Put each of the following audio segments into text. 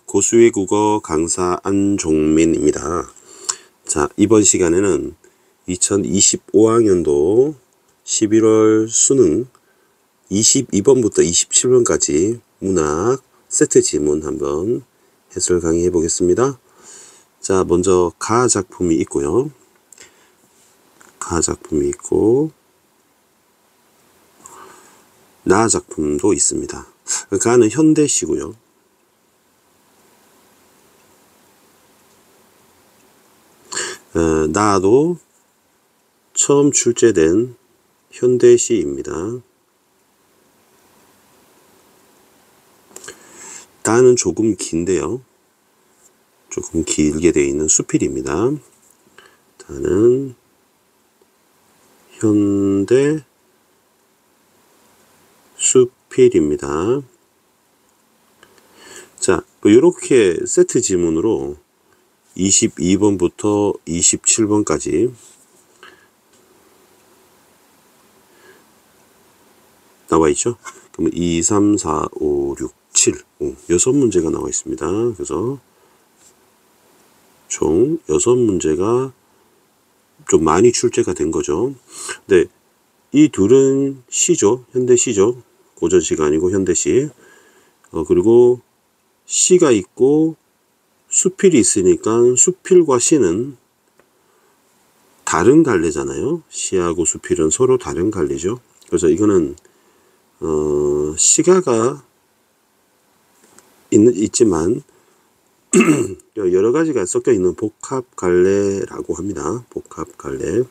고수의 국어 강사 안종민입니다. 자, 이번 시간에는 2025학년도 11월 수능 22번부터 27번까지 문학 세트 지문 한번 해설 강의해 보겠습니다. 자, 먼저 가 작품이 있고요. 가 작품이 있고 나 작품도 있습니다. 가는 현대시고요. 나도 처음 출제된 현대시입니다. 다는 조금 긴데요. 조금 길게 되어 있는 수필입니다. 다는 현대 수필입니다. 자, 이렇게 세트 지문으로 22번부터 27번까지 나와 있죠. 그러면 2, 3, 4, 5, 6, 7, 6문제가 나와 있습니다. 그래서 총 6문제가 좀 많이 출제가 된 거죠. 근데 이 둘은 시죠. 현대시죠. 고전시가 아니고 현대시. 그리고 시가 있고 수필이 있으니까 수필과 시는 다른 갈래잖아요. 시하고 수필은 서로 다른 갈래죠. 그래서 이거는 시가가 있지만 여러 가지가 섞여 있는 복합 갈래라고 합니다. 복합 갈래.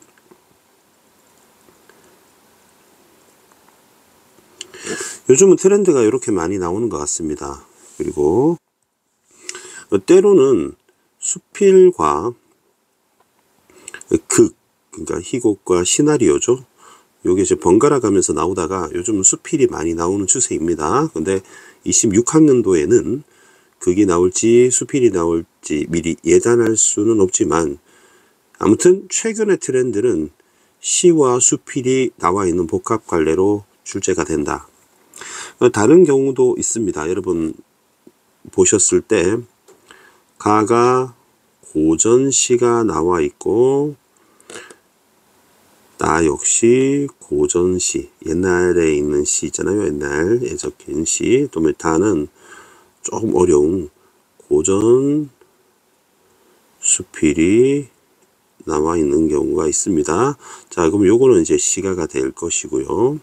요즘은 트렌드가 이렇게 많이 나오는 것 같습니다. 그리고 때로는 수필과 그러니까 희곡과 시나리오죠. 요게 이제 번갈아 가면서 나오다가 요즘은 수필이 많이 나오는 추세입니다. 근데 26학년도에는 극이 나올지 수필이 나올지 미리 예단할 수는 없지만 아무튼 최근의 트렌드는 시와 수필이 나와 있는 복합 갈래로 출제가 된다. 다른 경우도 있습니다. 여러분 보셨을 때 가가 고전시가 나와 있고 나 역시 고전시, 옛날에 있는 시 있잖아요. 옛날에 적힌 시. 또 다는 조금 어려운 고전 수필이 나와 있는 경우가 있습니다. 자, 그럼 요거는 이제 시가가 될 것이고요.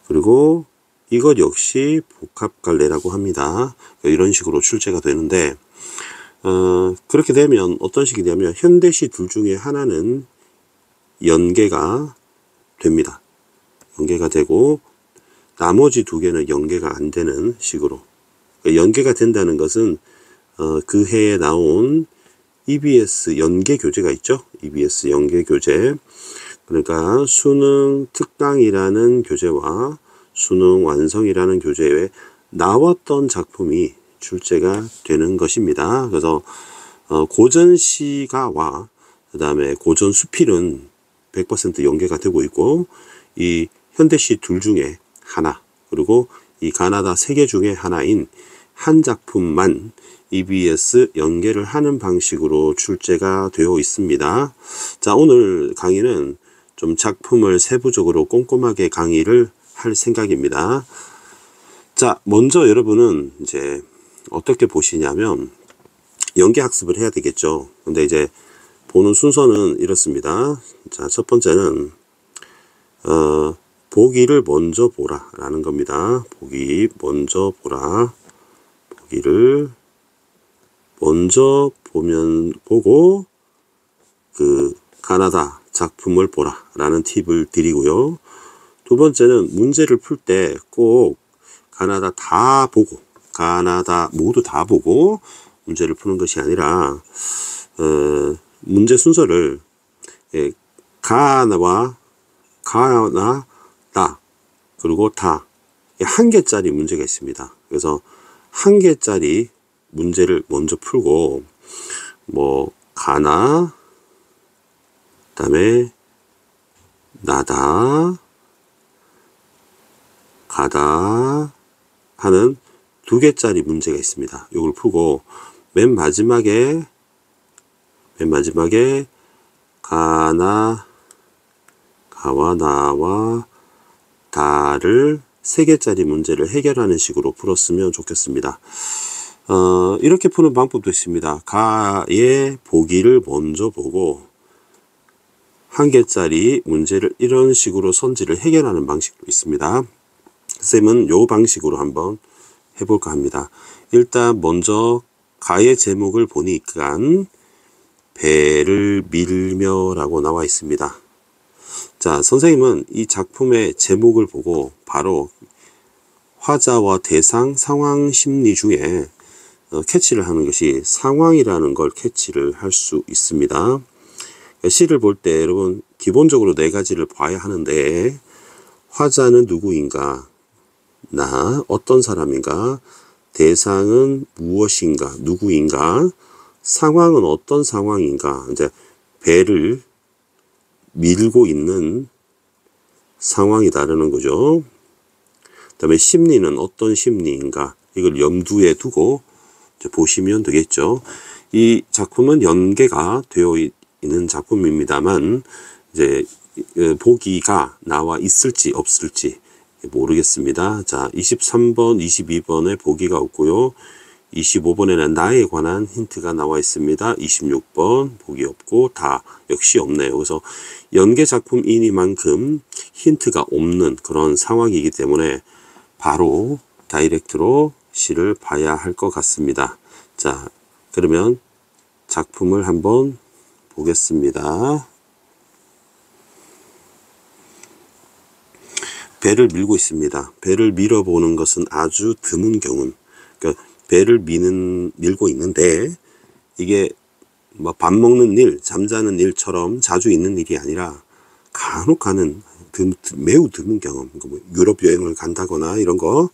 그리고 이것 역시 복합 갈래라고 합니다. 이런 식으로 출제가 되는데 그렇게 되면 어떤 식이 되냐면 현대시 둘 중에 하나는 연계가 됩니다. 연계가 되고 나머지 두 개는 연계가 안 되는 식으로. 연계가 된다는 것은 그 해에 나온 EBS 연계 교재가 있죠. EBS 연계 교재. 그러니까 수능 특강이라는 교재와 수능 완성이라는 교재에 나왔던 작품이 출제가 되는 것입니다. 그래서 고전시가와 그 다음에 고전 수필은 100% 연계가 되고 있고 이 현대시 둘 중에 하나 그리고 이 가나다 세 개 중에 하나인 한 작품만 EBS 연계를 하는 방식으로 출제가 되어 있습니다. 자, 오늘 강의는 좀 작품을 세부적으로 꼼꼼하게 강의를 할 생각입니다. 자, 먼저 여러분은 이제 어떻게 보시냐면 연계 학습을 해야 되겠죠. 근데 이제 보는 순서는 이렇습니다. 자, 첫 번째는 보기를 먼저 보라 라는 겁니다. 보기 먼저 보라. 보기를 먼저 보고 그 가나다 작품을 보라 라는 팁을 드리고요. 두 번째는 문제를 풀 때 꼭 가나다 모두 다 보고 문제를 푸는 것이 아니라 문제 순서를 가나 다 그리고 다 한 개짜리 문제가 있습니다. 그래서 한 개짜리 문제를 먼저 풀고 뭐 가나 그다음에 나다 가다 하는 두 개짜리 문제가 있습니다. 이걸 풀고 맨 마지막에 가나, 가와 나와 다를 세 개짜리 문제를 해결하는 식으로 풀었으면 좋겠습니다. 이렇게 푸는 방법도 있습니다. 가의 보기를 먼저 보고 한 개짜리 문제를 이런 식으로 선지를 해결하는 방식도 있습니다. 쌤은 요 방식으로 한번 해볼까 합니다. 일단 먼저 가의 제목을 보니까 배를 밀며 라고 나와 있습니다. 자, 선생님은 이 작품의 제목을 보고 바로 화자와 대상, 상황 심리 중에 캐치를 하는 것이 상황이라는 걸 캐치를 할 수 있습니다. 시를 볼 때 여러분 기본적으로 네 가지를 봐야 하는데, 화자는 누구인가, 나 어떤 사람인가, 대상은 무엇인가, 누구인가, 상황은 어떤 상황인가, 이제 배를 밀고 있는 상황이다라는 거죠. 그 다음에 심리는 어떤 심리인가, 이걸 염두에 두고 이제 보시면 되겠죠. 이 작품은 연계가 되어 있는 작품입니다만 이제 보기가 나와 있을지 없을지 모르겠습니다. 자, 23번, 22번에 보기가 없고요. 25번에는 나에 관한 힌트가 나와 있습니다. 26번 보기 없고 다 역시 없네요. 그래서 연계 작품이니만큼 힌트가 없는 그런 상황이기 때문에 바로 다이렉트로 시를 봐야 할 것 같습니다. 자, 그러면 작품을 한번 보겠습니다. 배를 밀고 있습니다. 배를 밀어보는 것은 아주 드문 경우, 그러니까 배를 밀고 있는데 이게 뭐 밥 먹는 일, 잠자는 일처럼 자주 있는 일이 아니라 간혹 하는 매우 드문 경험. 뭐 유럽 여행을 간다거나 이런 거,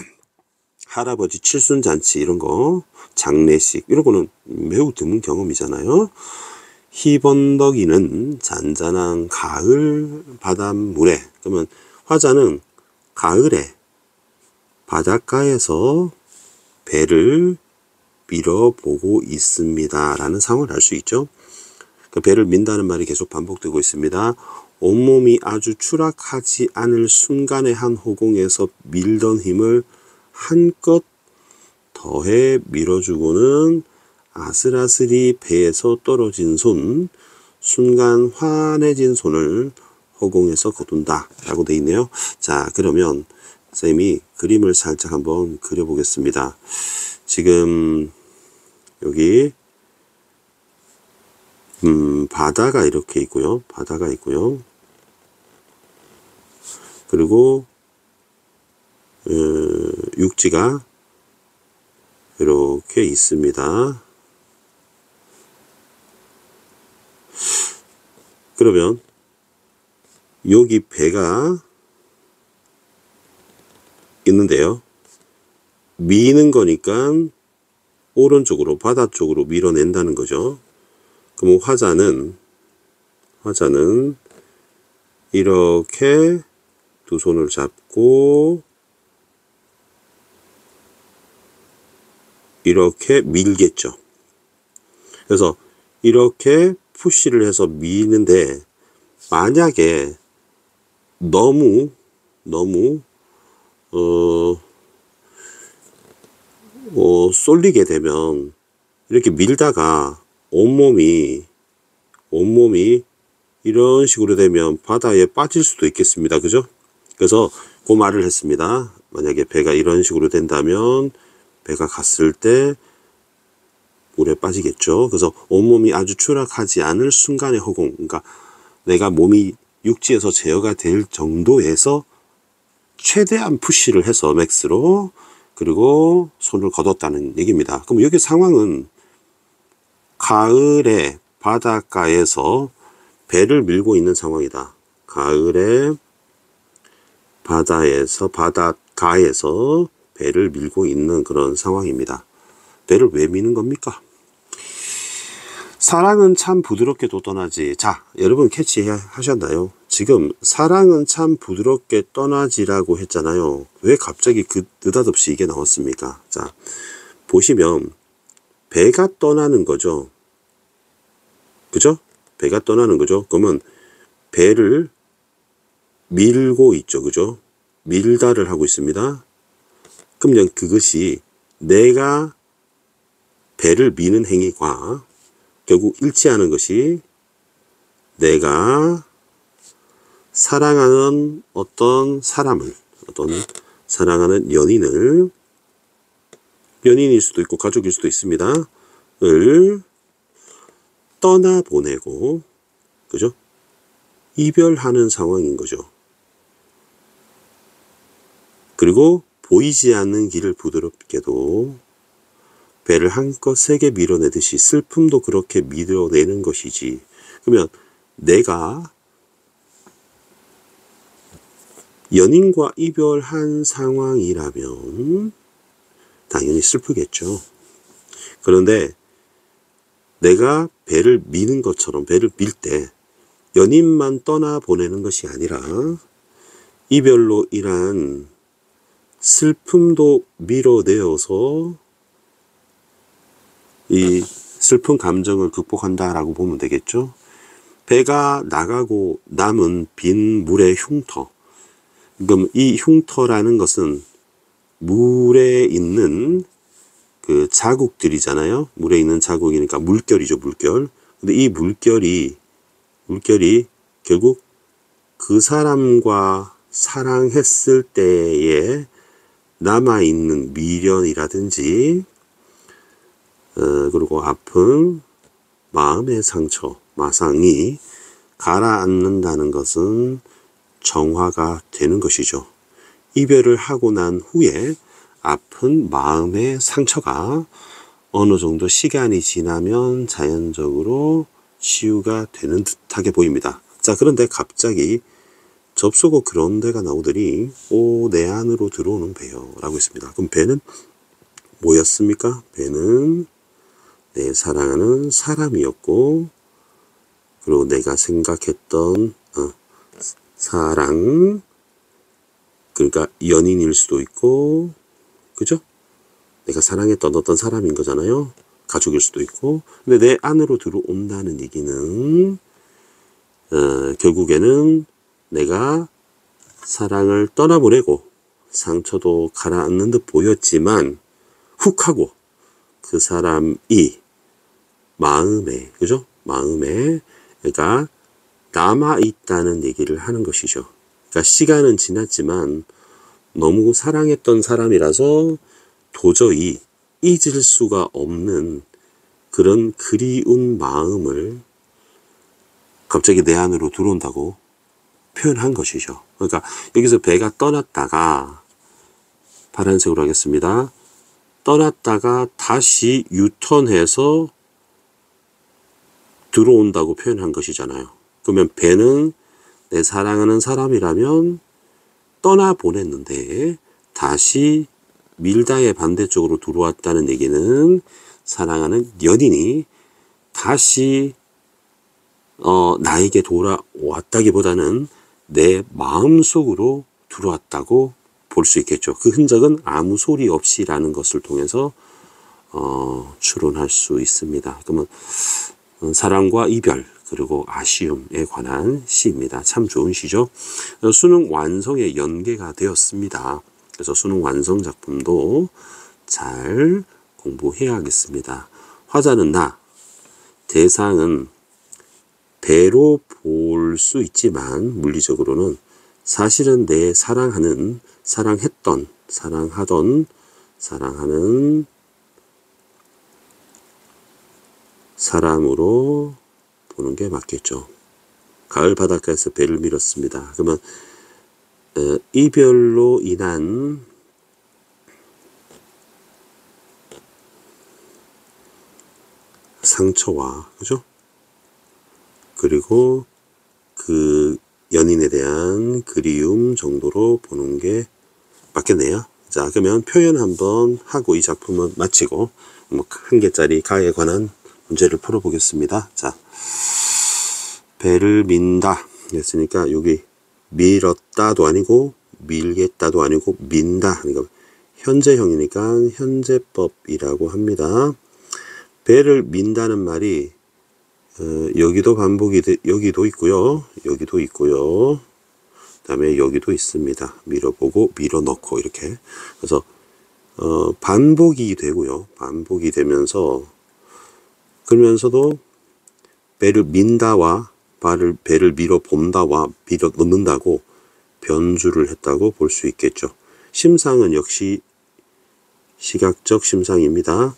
할아버지 칠순잔치 이런 거, 장례식 이런 거는 매우 드문 경험이잖아요. 희번덕이는 잔잔한 가을 바닷물에, 그러면 화자는 가을에 바닷가에서 배를 밀어보고 있습니다 라는 상황을 알 수 있죠. 그 배를 민다는 말이 계속 반복되고 있습니다. 온몸이 아주 추락하지 않을 순간의 한 호공에서 밀던 힘을 한껏 더해 밀어주고는 아슬아슬이 배에서 떨어진 손, 순간 환해진 손을 허공에서 거둔다 라고 되어 있네요. 자, 그러면 쌤이 그림을 살짝 한번 그려보겠습니다. 지금 여기 바다가 이렇게 있고요. 바다가 있고요. 그리고 육지가 이렇게 있습니다. 그러면 여기 배가 있는데요. 미는 거니까 오른쪽으로 바다 쪽으로 밀어낸다는 거죠. 그럼 화자는 이렇게 두 손을 잡고 이렇게 밀겠죠. 그래서 이렇게 푸시를 해서 미는데, 만약에 너무 쏠리게 되면 이렇게 밀다가 온몸이 이런 식으로 되면 바다에 빠질 수도 있겠습니다. 그죠? 그래서 그 말을 했습니다. 만약에 배가 이런 식으로 된다면 배가 갔을 때 물에 빠지겠죠. 그래서 온몸이 아주 추락하지 않을 순간의 허공, 그러니까 내가 몸이 육지에서 제어가 될 정도에서 최대한 푸시를 해서 맥스로, 그리고 손을 거뒀다는 얘기입니다. 그럼 여기 상황은 가을에 바닷가에서 배를 밀고 있는 상황이다. 가을에 바닷가에서 배를 밀고 있는 그런 상황입니다. 배를 왜 미는 겁니까? 사랑은 참 부드럽게도 떠나지. 자, 여러분 캐치하셨나요? 지금 사랑은 참 부드럽게 떠나지라고 했잖아요. 왜 갑자기 느닷없이 이게 나왔습니까? 자, 보시면 배가 떠나는 거죠. 그죠? 배가 떠나는 거죠. 그러면 배를 밀고 있죠. 그죠? 밀다를 하고 있습니다. 그러면 그것이 내가 배를 미는 행위과 결국 일치하는 것이 내가 사랑하는 어떤 사람을, 어떤 사랑하는 연인일 수도 있고 가족일 수도 있습니다. 을 떠나보내고, 그죠? 이별하는 상황인 거죠. 그리고 보이지 않는 길을 부드럽게도 배를 한껏 세게 밀어내듯이 슬픔도 그렇게 밀어내는 것이지. 그러면 내가 연인과 이별한 상황이라면 당연히 슬프겠죠. 그런데 내가 배를 미는 것처럼 배를 밀 때 연인만 떠나보내는 것이 아니라 이별로 인한 슬픔도 밀어내어서 이 슬픈 감정을 극복한다라고 보면 되겠죠. 배가 나가고 남은 빈 물의 흉터. 그럼 이 흉터라는 것은 물에 있는 그 자국들이잖아요. 물에 있는 자국이니까 물결이죠, 물결. 근데 이 물결이 결국 그 사람과 사랑했을 때에 남아있는 미련이라든지 그리고 아픈 마음의 상처, 마상이 가라앉는다는 것은 정화가 되는 것이죠. 이별을 하고 난 후에 아픈 마음의 상처가 어느 정도 시간이 지나면 자연적으로 치유가 되는 듯하게 보입니다. 자, 그런데 갑자기 접속어 그런 데가 나오더니 내 안으로 들어오는 배요 라고 했습니다. 그럼 배는 뭐였습니까? 배는 내 사랑하는 사람이었고, 그리고 내가 생각했던 사랑, 그러니까 연인일 수도 있고, 그죠? 내가 사랑했던 어떤 사람인 거잖아요. 가족일 수도 있고. 근데 내 안으로 들어온다는 얘기는 결국에는 내가 사랑을 떠나보내고 상처도 가라앉는 듯 보였지만 훅 하고 그 사람이 마음에, 그죠? 마음에, 그러니까 남아있다는 얘기를 하는 것이죠. 그러니까 시간은 지났지만 너무 사랑했던 사람이라서 도저히 잊을 수가 없는 그런 그리운 마음을 갑자기 내 안으로 들어온다고 표현한 것이죠. 그러니까 여기서 배가 떠났다가, 파란색으로 하겠습니다. 떠났다가 다시 유턴해서 들어온다고 표현한 것이잖아요. 그러면 배는 내 사랑하는 사람이라면 떠나보냈는데 다시 밀다의 반대쪽으로 들어왔다는 얘기는 사랑하는 연인이 다시 나에게 돌아왔다기보다는 내 마음속으로 들어왔다고 볼 수 있겠죠. 그 흔적은 아무 소리 없이라는 것을 통해서 추론할 수 있습니다. 그러면 사랑과 이별 그리고 아쉬움에 관한 시입니다. 참 좋은 시죠. 수능 완성에 연계가 되었습니다. 그래서 수능 완성 작품도 잘 공부해야겠습니다. 화자는 나, 대상은 배로 볼 수 있지만 물리적으로는 사실은 내 사랑하는, 사랑했던, 사랑하던, 사랑하는 사람으로 보는 게 맞겠죠. 가을 바닷가에서 배를 밀었습니다. 그러면 이별로 인한 상처와, 그죠? 그리고 그 연인에 대한 그리움 정도로 보는 게 맞겠네요. 자, 그러면 표현 한번 하고 이 작품은 마치고 뭐 한 개짜리 가에 관한 문제를 풀어보겠습니다. 자, 배를 민다 했으니까 여기 밀었다도 아니고 밀겠다도 아니고 민다. 그러니까 현재형이니까 현재법이라고 합니다. 배를 민다는 말이 여기도 여기도 있고요. 여기도 있고요. 그다음에 여기도 있습니다. 밀어보고 밀어넣고 이렇게. 그래서 반복이 되고요. 반복이 되면서 그러면서도 배를 민다와 배를 밀어본다와 밀어넣는다고 변주를 했다고 볼 수 있겠죠. 심상은 역시 시각적 심상입니다.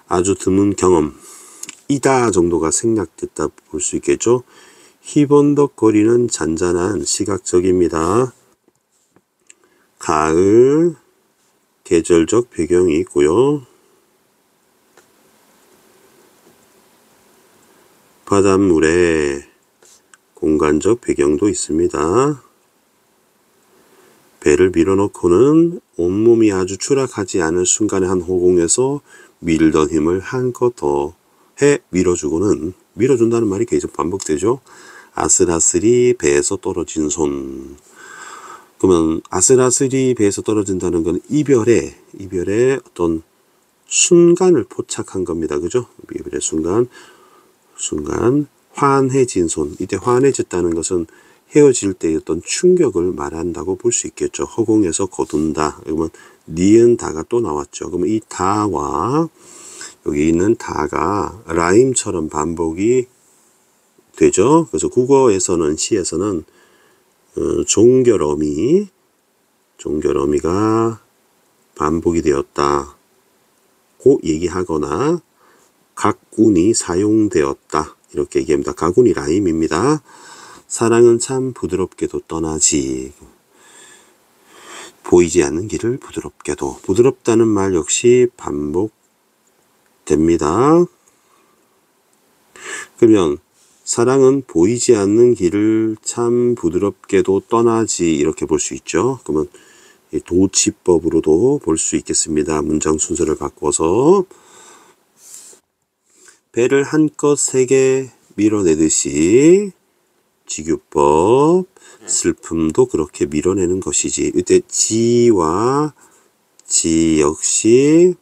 아주 드문 경험이다 정도가 생략됐다 볼 수 있겠죠. 희번덕거리는 잔잔한 시각적입니다. 가을 계절적 배경이 있고요. 바닷물에 공간적 배경도 있습니다. 배를 밀어넣고는 온몸이 아주 추락하지 않을 순간의 한 호공에서 밀던 힘을 한껏 더해 밀어주고는, 밀어준다는 말이 계속 반복되죠. 아슬아슬이 배에서 떨어진 손. 그러면 아슬아슬이 배에서 떨어진다는 건 이별의 어떤 순간을 포착한 겁니다. 그죠? 이별의 순간 환해진 손. 이때 환해졌다는 것은 헤어질 때의 어떤 충격을 말한다고 볼 수 있겠죠. 허공에서 거둔다. 그러면 니은 다가 또 나왔죠. 그러면 이 다와 여기 있는 다가 라임처럼 반복이 되죠. 그래서 국어에서는, 시에서는 종결어미가 반복이 되었다고 얘기하거나 각군이 사용되었다 이렇게 얘기합니다. 각군이 라임입니다. 사랑은 참 부드럽게도 떠나지. 보이지 않는 길을 부드럽게도. 부드럽다는 말 역시 반복됩니다. 그러면 사랑은 보이지 않는 길을 참 부드럽게도 떠나지 이렇게 볼 수 있죠. 그러면 도치법으로도 볼 수 있겠습니다. 문장 순서를 바꿔서 배를 한껏 세게 밀어내듯이 지규법 슬픔도 그렇게 밀어내는 것이지. 이때 지와 지 역시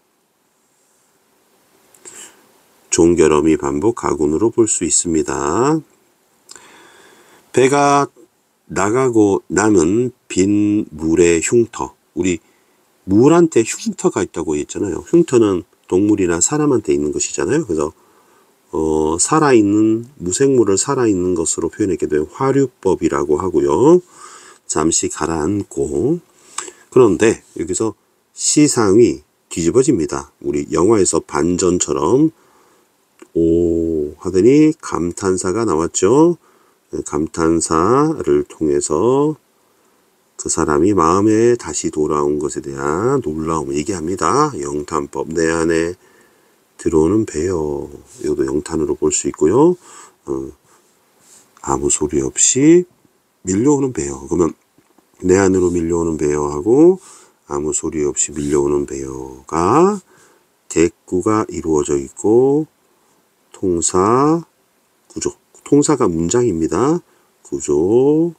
종결어미 반복 가군으로 볼 수 있습니다. 배가 나가고 남은 빈 물의 흉터. 우리 물한테 흉터가 있다고 했잖아요. 흉터는 동물이나 사람한테 있는 것이잖아요. 그래서 살아있는 무생물을 살아있는 것으로 표현했기 때문에 화류법이라고 하고요. 잠시 가라앉고. 그런데 여기서 시상이 뒤집어집니다. 우리 영화에서 반전처럼 오 하더니 감탄사가 나왔죠. 감탄사를 통해서 그 사람이 마음에 다시 돌아온 것에 대한 놀라움을 얘기합니다. 영탄법. 내 안에 들어오는 배요. 이것도 영탄으로 볼 수 있고요. 아무 소리 없이 밀려오는 배요. 그러면 내 안으로 밀려오는 배요하고 아무 소리 없이 밀려오는 배요가 대꾸가 이루어져 있고 통사, 구조. 통사가 문장입니다. 구조,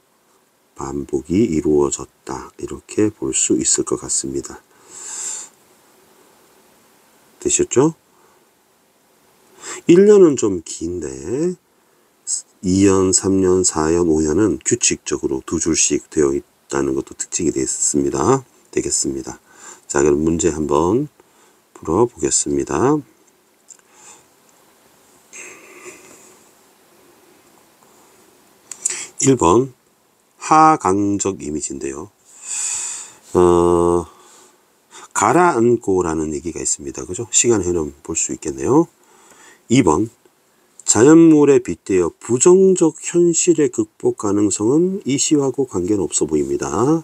반복이 이루어졌다. 이렇게 볼 수 있을 것 같습니다. 되셨죠? 1년은 좀 긴데 2년, 3년, 4년, 5년은 규칙적으로 두 줄씩 되어 있다는 것도 특징이 되겠습니다. 자, 그럼 문제 한번 풀어보겠습니다. 1번 하강적 이미지인데요. 가라앉고라는 얘기가 있습니다. 그죠? 시간 흐름 볼 수 있겠네요. 2번 자연물에 빗대어 부정적 현실의 극복 가능성은 이 시하고 관계는 없어 보입니다.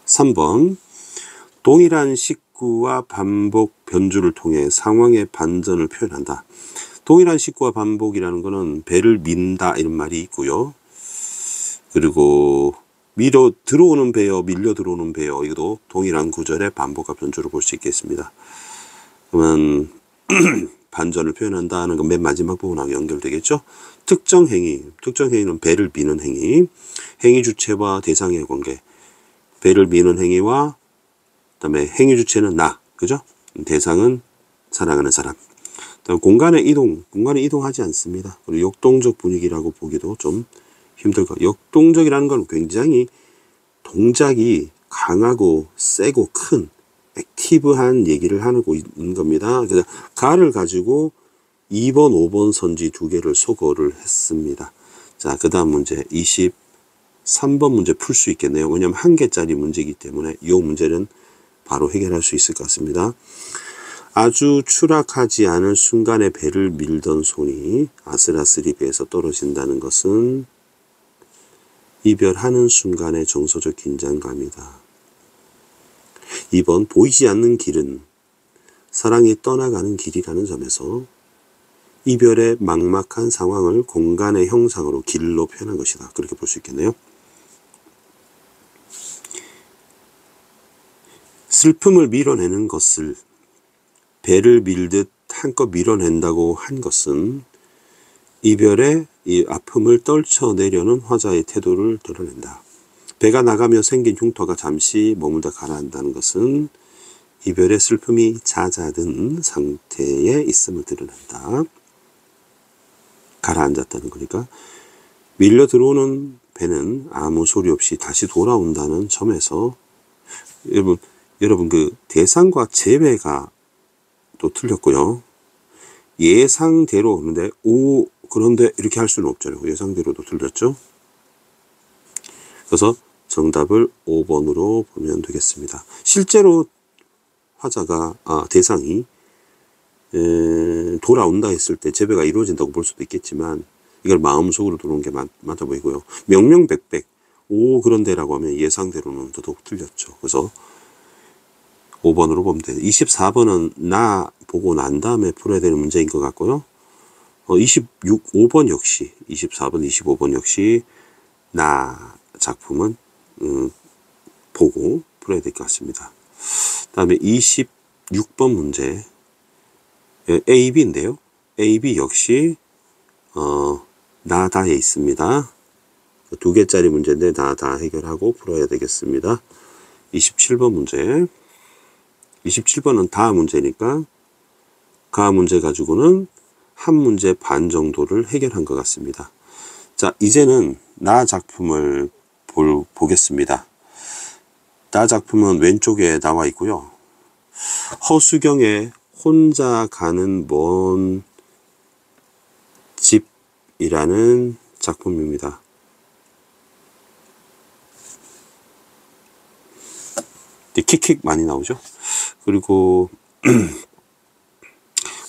3번 동일한 식구와 반복 변주를 통해 상황의 반전을 표현한다. 동일한 식구와 반복이라는 것은 배를 민다 이런 말이 있고요. 그리고 밀어 들어오는 배여, 밀려 들어오는 배여, 이것도 동일한 구절의 반복과 변주를 볼 수 있겠습니다. 그러면 반전을 표현한다는 건 맨 마지막 부분하고 연결되겠죠. 특정 행위는 배를 미는 행위, 행위 주체와 대상의 관계, 배를 미는 행위와 그다음에 행위 주체는 나, 그죠? 대상은 사랑하는 사람. 그다음 공간의 이동하지 않습니다. 그리고 역동적 분위기라고 보기도 좀 힘들 거. 역동적이라는 건 굉장히 동작이 강하고 세고 큰 액티브한 얘기를 하고 있는 겁니다. 그래서 가를 가지고 2번, 5번 선지 두 개를 소거를 했습니다. 자, 그 다음 문제 23번 문제 풀 수 있겠네요. 왜냐하면 한 개짜리 문제이기 때문에 이 문제는 바로 해결할 수 있을 것 같습니다. 아주 추락하지 않은 순간에 배를 밀던 손이 아슬아슬히 배에서 떨어진다는 것은 이별하는 순간의 정서적 긴장감이다. 2번 보이지 않는 길은 사랑이 떠나가는 길이라는 점에서 이별의 막막한 상황을 공간의 형상으로 길로 표현한 것이다. 그렇게 볼 수 있겠네요. 슬픔을 밀어내는 것을 배를 밀듯 한껏 밀어낸다고 한 것은 이별의 이 아픔을 떨쳐내려는 화자의 태도를 드러낸다. 배가 나가며 생긴 흉터가 잠시 머물다 가라앉는다는 것은 이별의 슬픔이 잦아든 상태에 있음을 드러낸다. 가라앉았다는 거니까 밀려 들어오는 배는 아무 소리 없이 다시 돌아온다는 점에서 여러분 그 대상과 제외가 또 틀렸고요. 예상대로 그런데 이렇게 할 수는 없잖아요. 예상대로도 틀렸죠. 그래서 정답을 5번으로 보면 되겠습니다. 실제로 화자가 대상이 돌아온다 했을 때 재배가 이루어진다고 볼 수도 있겠지만 이걸 마음속으로 들어오는 게 맞아 보이고요. 명명백백 그런데라고 하면 예상대로는 더더욱 틀렸죠. 그래서 5번으로 보면 돼요. 24번은 나 보고 난 다음에 풀어야 되는 문제인 것 같고요. 5번 역시 24번, 25번 역시 나 작품은 보고 풀어야 될 것 같습니다. 다음에 26번 문제 A, B인데요. A, B 역시 나다에 있습니다. 두 개짜리 문제인데 나다 해결하고 풀어야 되겠습니다. 27번 문제 27번은 다 문제니까 가 문제 가지고는 한 문제 반 정도를 해결한 것 같습니다. 자, 이제는 나 작품을 보겠습니다. 나 작품은 왼쪽에 나와 있고요. 허수경의 혼자 가는 먼 집이라는 작품입니다. 킥킥 많이 나오죠. 그리고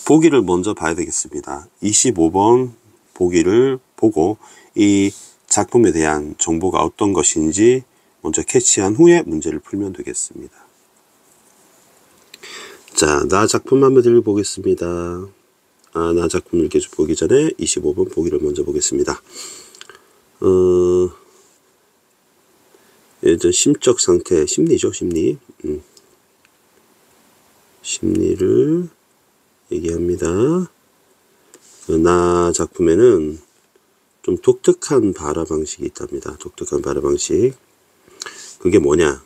보기를 먼저 봐야 되겠습니다. 25번 보기를 보고 이 작품에 대한 정보가 어떤 것인지 먼저 캐치한 후에 문제를 풀면 되겠습니다. 자, 나 작품 한번 읽어보겠습니다. 나 작품 읽어보기 전에 25번 보기를 먼저 보겠습니다. 일단 심적 상태, 심리죠, 심리. 심리를 얘기합니다. 나 작품에는 좀 독특한 발화 방식이 있답니다. 독특한 발화 방식. 그게 뭐냐?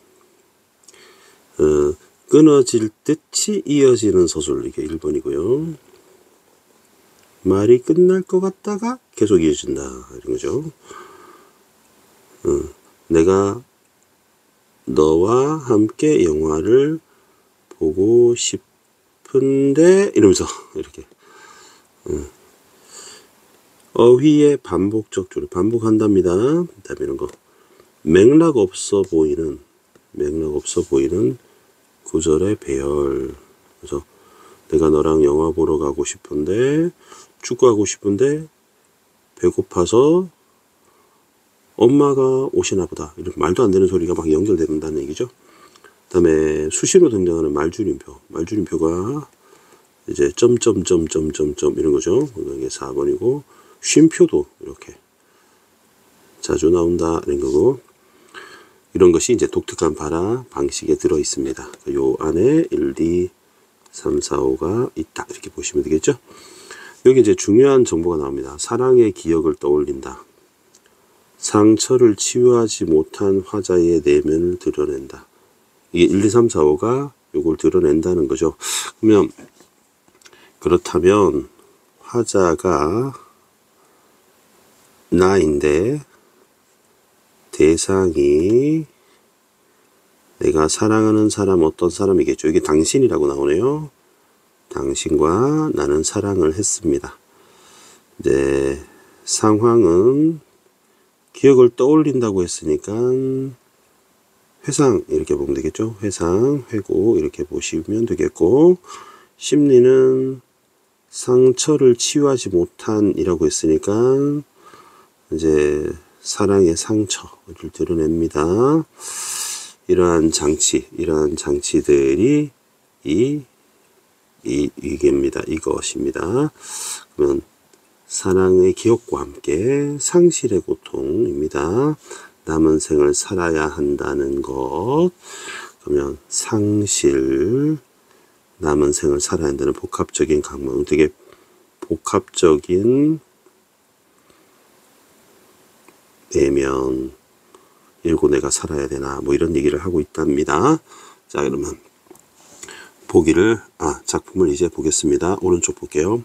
끊어질 듯이 이어지는 서술. 이게 1번이고요. 말이 끝날 것 같다가 계속 이어진다. 이런 거죠. 내가 너와 함께 영화를 보고 싶은데 이러면서 이렇게 어휘의 반복적 조리 반복한답니다. 그다음에 이런 거 맥락 없어 보이는 구절의 배열. 그래서 내가 너랑 영화 보러 가고 싶은데 축구하고 싶은데 배고파서 엄마가 오시나 보다. 이렇게 말도 안 되는 소리가 막 연결된다는 얘기죠. 그 다음에 수시로 등장하는 말줄임표가 이제 점점점점점점 이런 거죠. 이게 4번이고 쉼표도 이렇게 자주 나온다 이런 거고, 이런 것이 이제 독특한 발화 방식에 들어 있습니다. 요 안에 1, 2, 3, 4, 5가 있다. 이렇게 보시면 되겠죠. 여기 이제 중요한 정보가 나옵니다. 사랑의 기억을 떠올린다. 상처를 치유하지 못한 화자의 내면을 드러낸다. 이게 1, 2, 3, 4, 5가 요걸 드러낸다는 거죠. 그렇다면 화자가 나인데 대상이 내가 사랑하는 사람 어떤 사람이겠죠. 이게 당신이라고 나오네요. 당신과 나는 사랑을 했습니다. 이제 상황은 기억을 떠올린다고 했으니까 회상 이렇게 보면 되겠죠. 회상, 회고 이렇게 보시면 되겠고, 심리는 상처를 치유하지 못한 이라고 했으니까 이제 사랑의 상처를 드러냅니다. 이러한 장치들이 이게입니다. 이것입니다. 그러면 사랑의 기억과 함께 상실의 고통입니다. 남은 생을 살아야 한다는 것. 그러면 상실, 남은 생을 살아야 한다는 복합적인 강망, 되게 복합적인 내면, 일고 내가 살아야 되나, 뭐 이런 얘기를 하고 있답니다. 자, 그러면 작품을 이제 보겠습니다. 오른쪽 볼게요.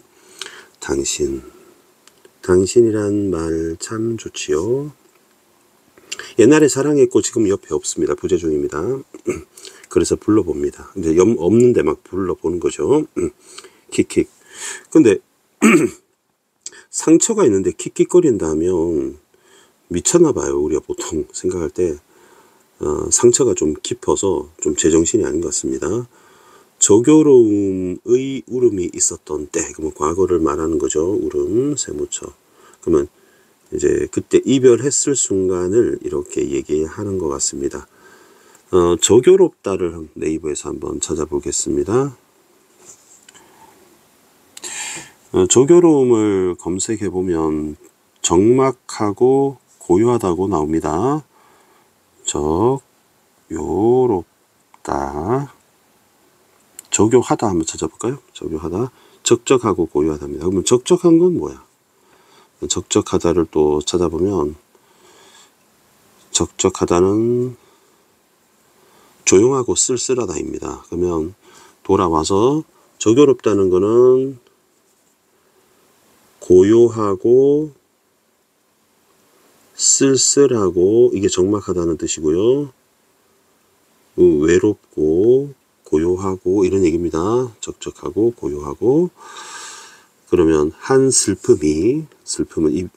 당신이란 말 참 좋지요. 옛날에 사랑했고 지금 옆에 없습니다. 부재중입니다. 그래서 불러봅니다. 이제 없는데 막 불러보는 거죠. 킥킥. 근데 상처가 있는데 킥킥거린다 하면 미쳤나 봐요. 우리가 보통 생각할 때 상처가 좀 깊어서 좀 제정신이 아닌 것 같습니다. 저교로움의 울음이 있었던 때, 그러면 과거를 말하는 거죠. 울음, 세모처. 그러면 이제 그때 이별했을 순간을 이렇게 얘기하는 것 같습니다. 저교롭다를 네이버에서 한번 찾아보겠습니다. 저교로움을 검색해 보면 적막하고 고요하다고 나옵니다. 적요롭다. 적요하다 한번 찾아볼까요? 적요하다. 적적하고 고요하답니다. 그러면 적적한 건 뭐야? 적적하다를 또 찾아보면 적적하다는 조용하고 쓸쓸하다입니다. 그러면 돌아와서 적요롭다는 거는 고요하고 쓸쓸하고 이게 적막하다는 뜻이고요. 외롭고 고요하고 이런 얘기입니다. 적적하고 고요하고. 그러면 한 슬픔은 이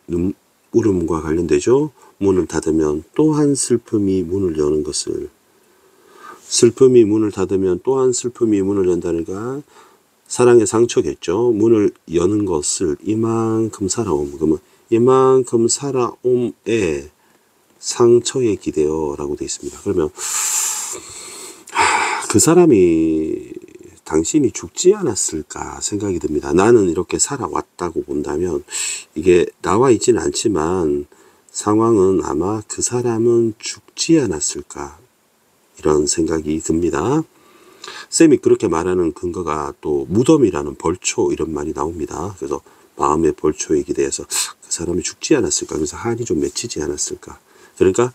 울음과 관련되죠. 문을 닫으면 또 한 슬픔이 문을 여는 것을, 슬픔이 문을 닫으면 또 한 슬픔이 문을 연다니까 사랑의 상처겠죠. 문을 여는 것을 이만큼 살아옴. 그러면 이만큼 살아옴에 상처에 기대어 라고 되어 있습니다. 그러면 그 사람이 당신이 죽지 않았을까 생각이 듭니다. 나는 이렇게 살아왔다고 본다면 이게 나와 있지는 않지만 상황은 아마 그 사람은 죽지 않았을까 이런 생각이 듭니다. 쌤이 그렇게 말하는 근거가 또 무덤이라는 벌초 이런 말이 나옵니다. 그래서 마음의 벌초에 기대해서 그 사람이 죽지 않았을까, 그래서 한이 좀 맺히지 않았을까. 그러니까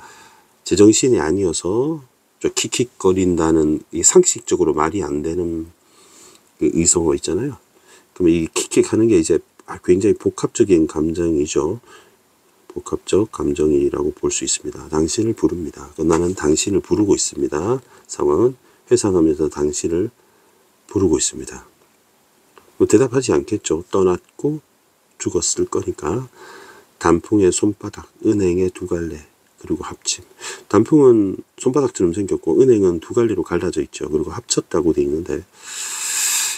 제정신이 아니어서 좀 킥킥거린다는 이 상식적으로 말이 안 되는 의성어 있잖아요. 그러면 이 킥킥하는 게 이제 굉장히 복합적인 감정이죠. 복합적 감정이라고 볼 수 있습니다. 당신을 부릅니다. 나는 당신을 부르고 있습니다. 상황은 회상하면서 당신을 부르고 있습니다. 뭐 대답하지 않겠죠. 떠났고 죽었을 거니까. 단풍의 손바닥, 은행의 두 갈래, 그리고 합침. 단풍은 손바닥처럼 생겼고 은행은 두 갈래로 갈라져 있죠. 그리고 합쳤다고 돼 있는데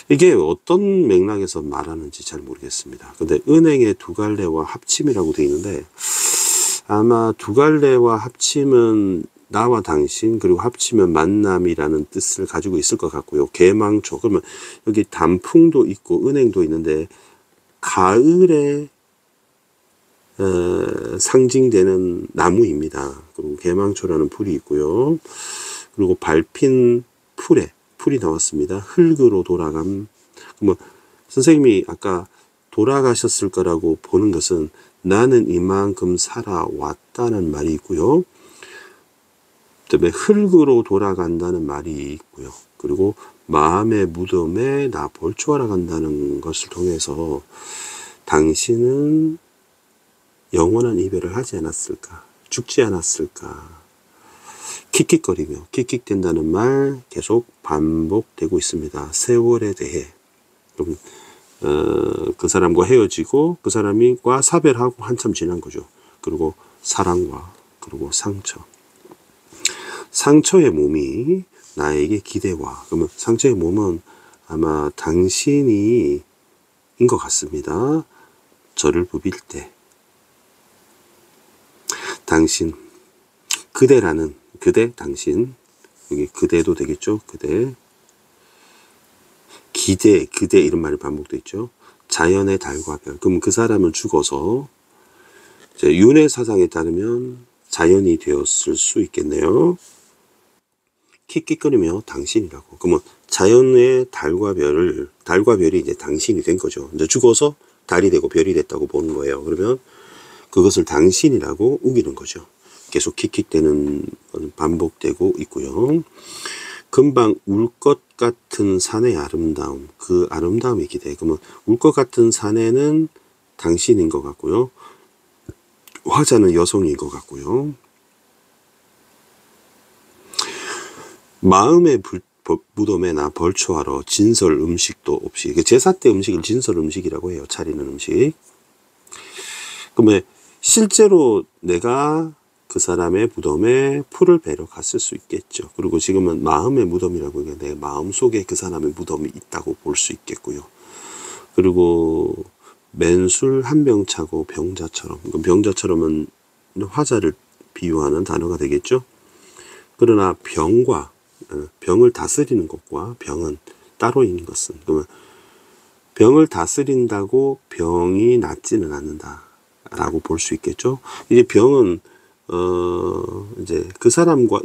이게 어떤 맥락에서 말하는지 잘 모르겠습니다. 근데 은행의 두 갈래와 합침이라고 돼 있는데 아마 두 갈래와 합침은 나와 당신, 그리고 합치면 만남이라는 뜻을 가지고 있을 것 같고요. 개망초. 그러면 여기 단풍도 있고 은행도 있는데 가을에 상징되는 나무입니다. 그리고 개망초라는 풀이 있고요. 그리고 밟힌 풀이 나왔습니다. 흙으로 돌아감. 뭐 선생님이 아까 돌아가셨을 거라고 보는 것은 나는 이만큼 살아왔다는 말이 있고요. 그다음에 흙으로 돌아간다는 말이 있고요. 그리고 마음의 무덤에 나 벌초하러 간다는 것을 통해서 당신은 영원한 이별을 하지 않았을까? 죽지 않았을까? 킥킥거리며 킥킥댄다는 말 계속 반복되고 있습니다. 세월에 대해. 그 사람과 헤어지고 그 사람과 사별하고 한참 지난 거죠. 그리고 사랑과 그리고 상처. 상처의 몸이 나에게 기대와. 그러면 상처의 몸은 아마 당신이 인 것 같습니다. 저를 부빌 때. 당신, 그대라는, 그대, 당신. 여기 그대도 되겠죠? 그대. 기대, 그대 이런 말이 반복되어 있죠. 자연의 달과 별. 그럼 그 사람은 죽어서 이제 윤회 사상에 따르면 자연이 되었을 수 있겠네요. 킥킥거리며 당신이라고. 그러면 자연의 달과 별이 이제 당신이 된 거죠. 이제 죽어서 달이 되고 별이 됐다고 보는 거예요. 그러면 그것을 당신이라고 우기는 거죠. 계속 킥킥대는 반복되고 있고요. 금방 울 것 같은 산의 아름다움, 그 아름다움이 기대. 그러면 울 것 같은 산에는 당신인 것 같고요. 화자는 여성인 것 같고요. 마음의 무덤에 나 벌초하러 진설 음식도 없이. 제사 때 음식을 진설 음식이라고 해요. 차리는 음식. 그러면 실제로 내가 그 사람의 무덤에 풀을 베러 갔을 수 있겠죠. 그리고 지금은 마음의 무덤이라고 해요. 내 마음속에 그 사람의 무덤이 있다고 볼 수 있겠고요. 그리고 맨술 한 병 차고 병자처럼. 병자처럼은 화자를 비유하는 단어가 되겠죠. 그러나 병을 다스리는 것과 병은 따로 있는 것은, 그러면 병을 다스린다고 병이 낫지는 않는다라고 볼 수 있겠죠. 이제 병은 이제 그 사람과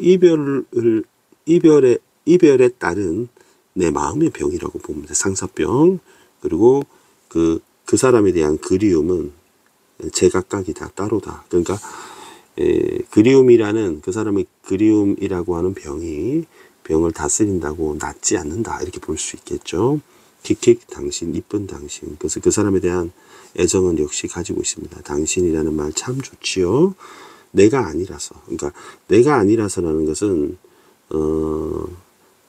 이별에 따른 내 마음의 병이라고 봅니다. 상사병. 그리고 그 사람에 대한 그리움은 제각각이다, 따로다. 그러니까 그리움이라는, 그 사람의 그리움이라고 하는 병을 다스린다고 낫지 않는다, 이렇게 볼 수 있겠죠. 킥킥 당신, 이쁜 당신. 그래서 그 사람에 대한 애정은 역시 가지고 있습니다. 당신이라는 말 참 좋지요. 내가 아니라서. 그러니까 내가 아니라서라는 것은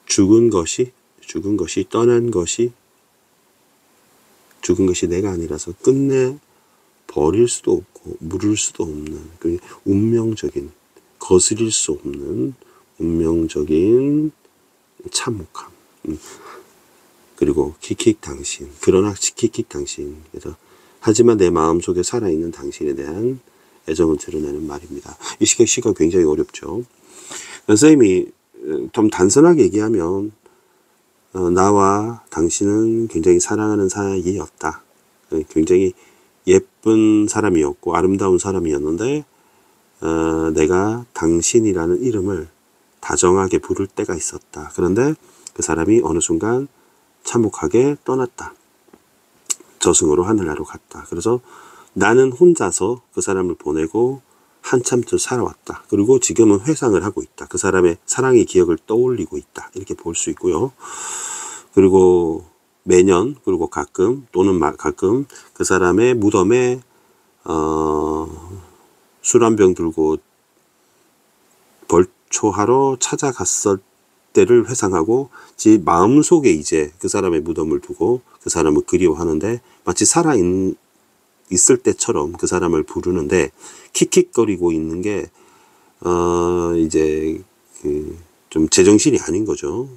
죽은 것이 떠난 것이 죽은 것이 내가 아니라서 끝내 버릴 수도 없고 물을 수도 없는 그 운명적인, 거스릴 수 없는 운명적인 참혹함. 그리고 킥킥 당신. 그러나 킥킥 당신. 그래서 하지만 내 마음속에 살아있는 당신에 대한 애정을 드러내는 말입니다. 이 시가 굉장히 어렵죠. 선생님이 좀 단순하게 얘기하면 나와 당신은 굉장히 사랑하는 사이였다. 굉장히 예쁜 사람이었고 아름다운 사람이었는데 내가 당신이라는 이름을 다정하게 부를 때가 있었다. 그런데 그 사람이 어느 순간 참혹하게 떠났다. 저승으로 하늘나라로 갔다. 그래서 나는 혼자서 그 사람을 보내고 한참을 살아왔다. 그리고 지금은 회상을 하고 있다. 그 사람의 사랑의 기억을 떠올리고 있다. 이렇게 볼 수 있고요. 그리고 매년, 그리고 가끔 그 사람의 무덤에 술 한 병 들고 벌초하러 찾아갔을 때를 회상하고 제 마음속에 이제 그 사람의 무덤을 두고 그 사람을 그리워하는데 마치 있을 때처럼 그 사람을 부르는데 킥킥거리고 있는 게 이제 좀 제정신이 아닌 거죠.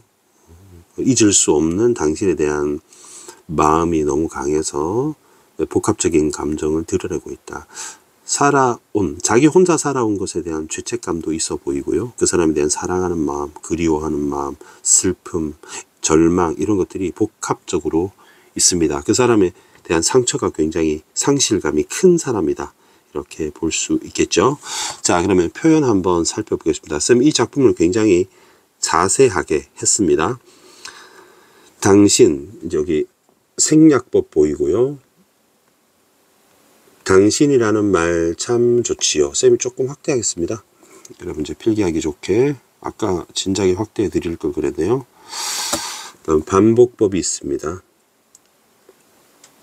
잊을 수 없는 당신에 대한 마음이 너무 강해서 복합적인 감정을 드러내고 있다. 자기 혼자 살아온 것에 대한 죄책감도 있어 보이고요. 그 사람에 대한 사랑하는 마음, 그리워하는 마음, 슬픔, 절망, 이런 것들이 복합적으로 있습니다. 그 사람에 대한 상처가 굉장히 상실감이 큰 사람이다. 이렇게 볼 수 있겠죠. 자, 그러면 표현 한번 살펴보겠습니다. 쌤, 이 작품을 굉장히 자세하게 했습니다. 당신, 여기 생략법 보이고요. 당신이라는 말 참 좋지요. 쌤이 조금 확대하겠습니다. 여러분 이제 필기하기 좋게 아까 진작에 확대해 드릴 걸 그랬네요. 다음 반복법이 있습니다.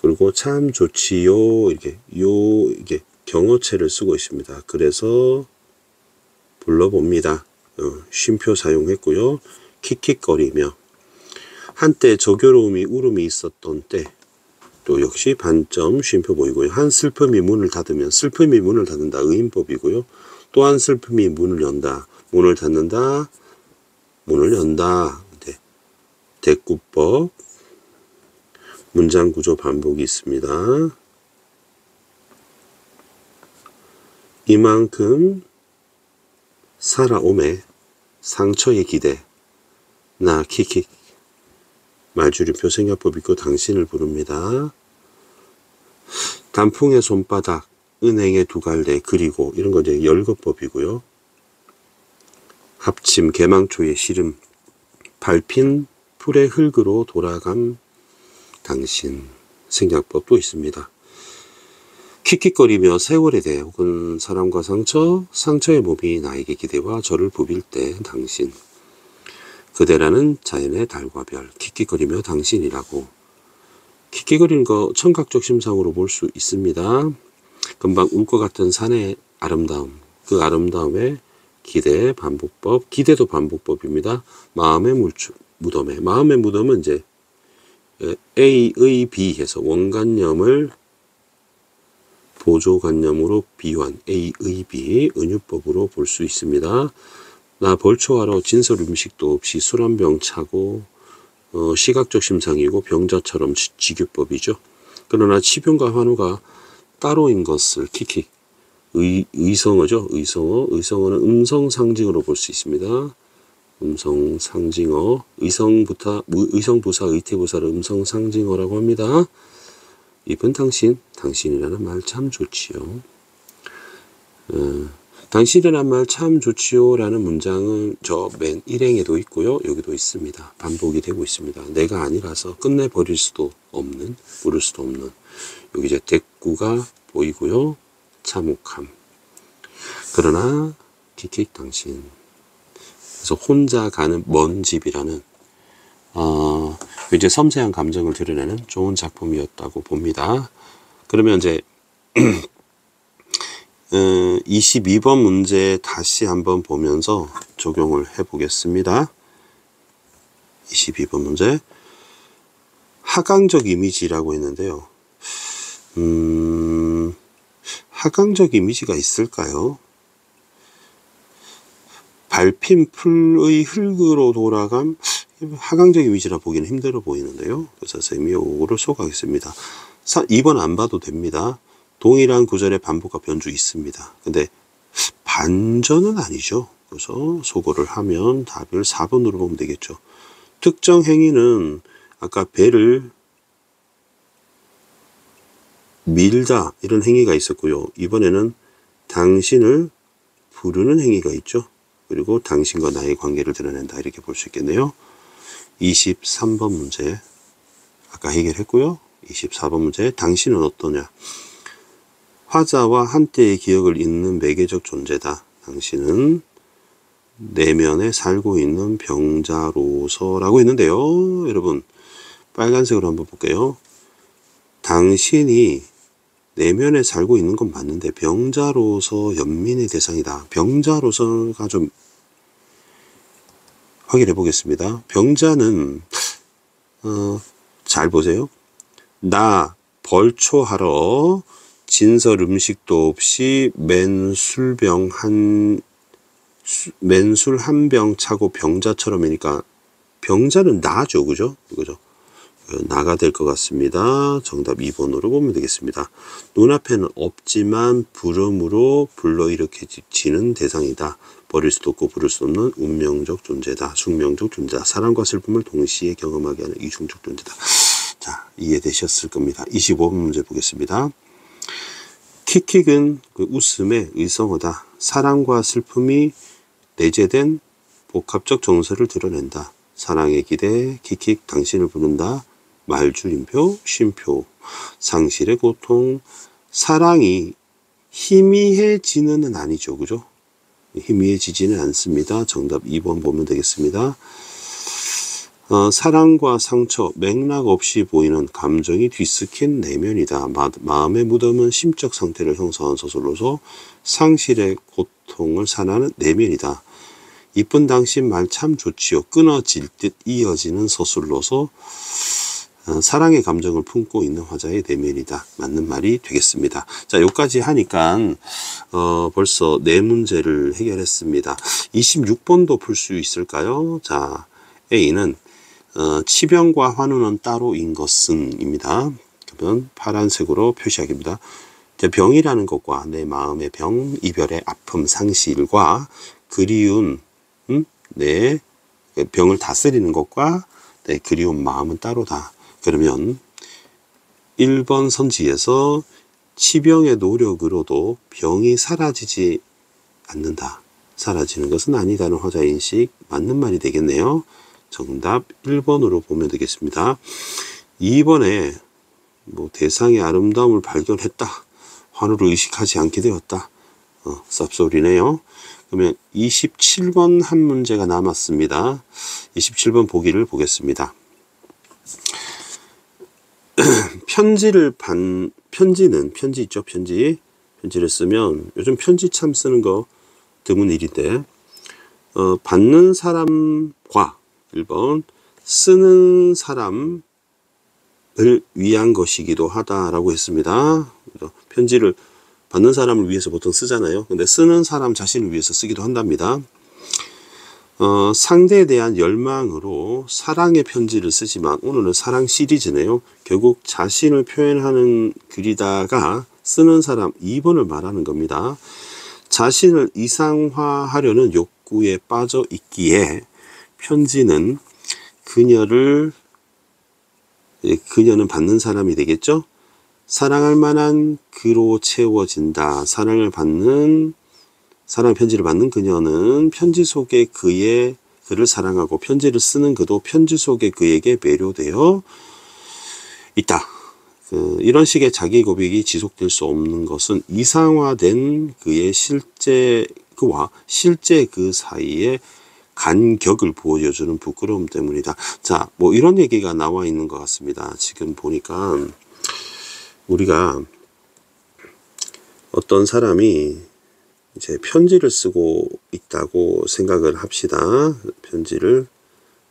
그리고 참 좋지요. 이게 경어체를 쓰고 있습니다. 그래서 불러봅니다. 쉼표 사용했고요. 킥킥거리며 한때 저교로움이 울음이 있었던 때 또 역시 반점 쉼표 보이고요. 한 슬픔이 문을 닫으면 슬픔이 문을 닫는다. 의인법이고요. 또 한 슬픔이 문을 연다. 문을 닫는다. 문을 연다. 네. 대꾸법 문장 구조 반복이 있습니다. 이만큼 살아오매 상처의 기대 나 킥킥 말줄임표 생략법 있고 당신을 부릅니다. 단풍의 손바닥 은행의 두 갈래 그리고 이런 거 이제 열거법이고요. 합침 개망초의 시름 밟힌 풀의 흙으로 돌아감 당신 생략법도 있습니다. 킥킥거리며 세월에 대해 혹은 사람과 상처의 몸이 나에게 기대와 저를 부빌 때 당신 그대라는 자연의 달과 별 킥킥거리며 당신이라고 킥킥거리는 거 청각적 심상으로 볼 수 있습니다. 금방 울 것 같은 산의 아름다움 그 아름다움의 기대 반복법 기대도 반복법입니다. 마음의 무덤에 마음의 무덤은 이제 A의 B 해서 원관념을 보조관념으로 비유한 A의 B 은유법으로 볼 수 있습니다. 나 벌초하러 진설 음식도 없이 술 한 병 차고 시각적 심상이고 병자처럼 지규법이죠. 그러나 치병과 환호가 따로인 것을 킥킥 의성어죠. 의성어는 음성상징어로 볼 수 있습니다. 음성상징어 의성부사 의태부사를 음성상징어라고 합니다. 이쁜 당신이라는 말 참 좋지요. 당신이라는 말 참 좋지요 라는 문장은 저 맨 일행에도 있고요. 여기도 있습니다. 반복이 되고 있습니다. 내가 아니라서 끝내버릴 수도 없는 부를 수도 없는 여기 이제 대꾸가 보이고요. 참혹함 그러나 킥킥 당신 그래서 혼자 가는 먼 집이라는 이제 섬세한 감정을 드러내는 좋은 작품이었다고 봅니다. 그러면 이제 22번 문제 다시 한번 보면서 적용을 해 보겠습니다. 22번 문제 하강적 이미지라고 했는데요. 하강적 이미지가 있을까요? 밟힌 풀의 흙으로 돌아감 하강적 이미지라 보기는 힘들어 보이는데요. 그래서 쌤이 요거를 소개하겠습니다. 2번 안 봐도 됩니다. 동일한 구절의 반복과 변주 있습니다. 근데 반전은 아니죠. 그래서 소거를 하면 답을 4번으로 보면 되겠죠. 특정 행위는 아까 배를 밀다 이런 행위가 있었고요. 이번에는 당신을 부르는 행위가 있죠. 그리고 당신과 나의 관계를 드러낸다 이렇게 볼 수 있겠네요. 23번 문제 아까 해결했고요. 24번 문제 당신은 어떠냐. 화자와 한때의 기억을 잇는 매개적 존재다. 당신은 내면에 살고 있는 병자로서라고 했는데요. 여러분 빨간색으로 한번 볼게요. 당신이 내면에 살고 있는 건 맞는데 병자로서 연민의 대상이다. 병자로서가 좀 확인해 보겠습니다. 병자는 잘 보세요. 나 벌초하러 진설 음식도 없이 맨술 한 병 차고 병자처럼이니까 병자는 나죠. 그죠? 나가 될 것 같습니다. 정답 2번으로 보면 되겠습니다. 눈앞에는 없지만 부름으로 불러일으켜지는 대상이다. 버릴 수도 없고 부를 수 없는 운명적 존재다. 숙명적 존재다. 사랑과 슬픔을 동시에 경험하게 하는 이중적 존재다. 자, 이해되셨을 겁니다. 25번 문제 보겠습니다. 킥킥은 그 웃음의 의성어다. 사랑과 슬픔이 내재된 복합적 정서를 드러낸다. 사랑에 기대 킥킥 당신을 부른다. 말줄임표 쉼표 상실의 고통. 사랑이 희미해지는 아니죠. 그죠? 희미해지지는 않습니다. 정답 2번 보면 되겠습니다. 사랑과 상처, 맥락 없이 보이는 감정이 뒤섞인 내면이다. 마음의 무덤은 심적 상태를 형성한 서술로서 상실의 고통을 산하는 내면이다. 이쁜 당신 말 참 좋지요. 끊어질 듯 이어지는 서술로서 사랑의 감정을 품고 있는 화자의 내면이다. 맞는 말이 되겠습니다. 자, 여기까지 하니까 벌써 4문제를 해결했습니다. 26번도 풀 수 있을까요? 자, A는 치병과 환우는 따로인 것은 입니다. 그러면 파란색으로 표시하기입니다. 병이라는 것과 내 마음의 병, 이별의 아픔, 상실과 그리운 내 병을 다스리는 것과 내 그리운 마음은 따로다. 그러면 1번 선지에서 치병의 노력으로도 병이 사라지지 않는다. 사라지는 것은 아니다는 화자인식 맞는 말이 되겠네요. 정답 1번으로 보면 되겠습니다. 2번에 대상의 아름다움을 발견했다. 환우를 의식하지 않게 되었다. 쌉소리네요. 그러면 27번 한 문제가 남았습니다. 27번 보기를 보겠습니다. 편지 있죠? 편지를 쓰면 요즘 편지 참 쓰는 거 드문 일인데 받는 사람과 1번 쓰는 사람을 위한 것이기도 하다라고 했습니다. 편지를 받는 사람을 위해서 보통 쓰잖아요. 근데 쓰는 사람 자신을 위해서 쓰기도 한답니다. 상대에 대한 열망으로 사랑의 편지를 쓰지만 오늘은 사랑 시리즈네요. 결국 자신을 표현하는 글이다가 쓰는 사람 2번을 말하는 겁니다. 자신을 이상화하려는 욕구에 빠져 있기에 편지는 그녀는 받는 사람이 되겠죠. 사랑할 만한 그로 채워진다. 사랑 편지를 받는 그녀는 편지 속에 그를 사랑하고 편지를 쓰는 그도 편지 속에 그에게 매료되어 있다. 이런 식의 자기 고백이 지속될 수 없는 것은 이상화된 그와 실제 그 사이에 간격을 보여주는 부끄러움 때문이다. 자, 이런 얘기가 나와 있는 것 같습니다. 지금 보니까 우리가 어떤 사람이 이제 편지를 쓰고 있다고 생각을 합시다. 편지를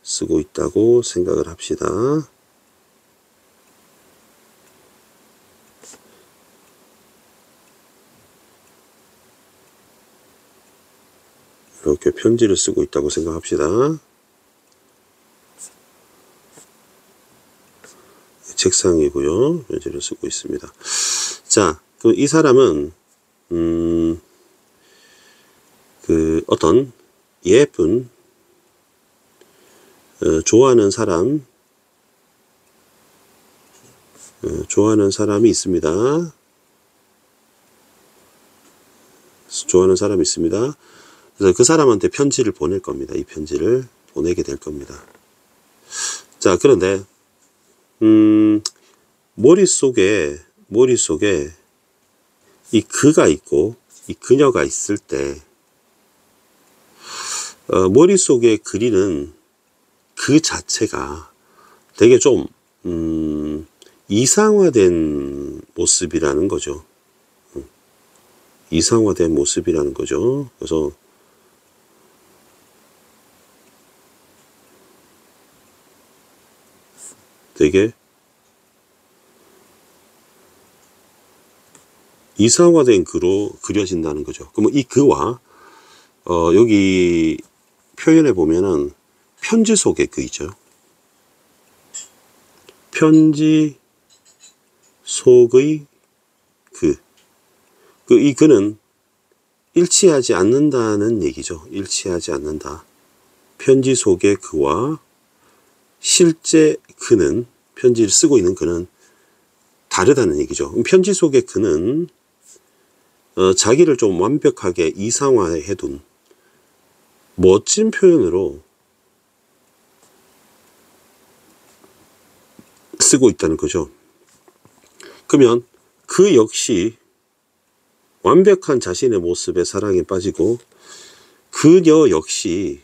쓰고 있다고 생각을 합시다. 이렇게 편지를 쓰고 있다고 생각합시다. 책상이고요. 편지를 쓰고 있습니다. 자, 그럼 이 사람은 어떤 예쁜 좋아하는 사람이 있습니다. 좋아하는 사람이 있습니다. 그래서 그 사람한테 편지를 보낼 겁니다. 이 편지를 보내게 될 겁니다. 자, 그런데 머릿속에 이 그가 있고 이 그녀가 있을 때 머릿속에 그리는 그 자체가 되게 좀 이상화된 모습이라는 거죠. 이상화된 모습이라는 거죠. 그래서 되게 이상화된 그로 그려진다는 거죠. 그러면 이 그와 여기 표현해 보면은 편지 속의 그이죠. 편지 속의 이 그는 일치하지 않는다는 얘기죠. 일치하지 않는다. 편지 속의 그와 실제 그는, 편지를 쓰고 있는 그는 다르다는 얘기죠. 편지 속의 그는 자기를 좀 완벽하게 이상화해 둔 멋진 표현으로 쓰고 있다는 거죠. 그러면 그 역시 완벽한 자신의 모습에 사랑에 빠지고 그녀 역시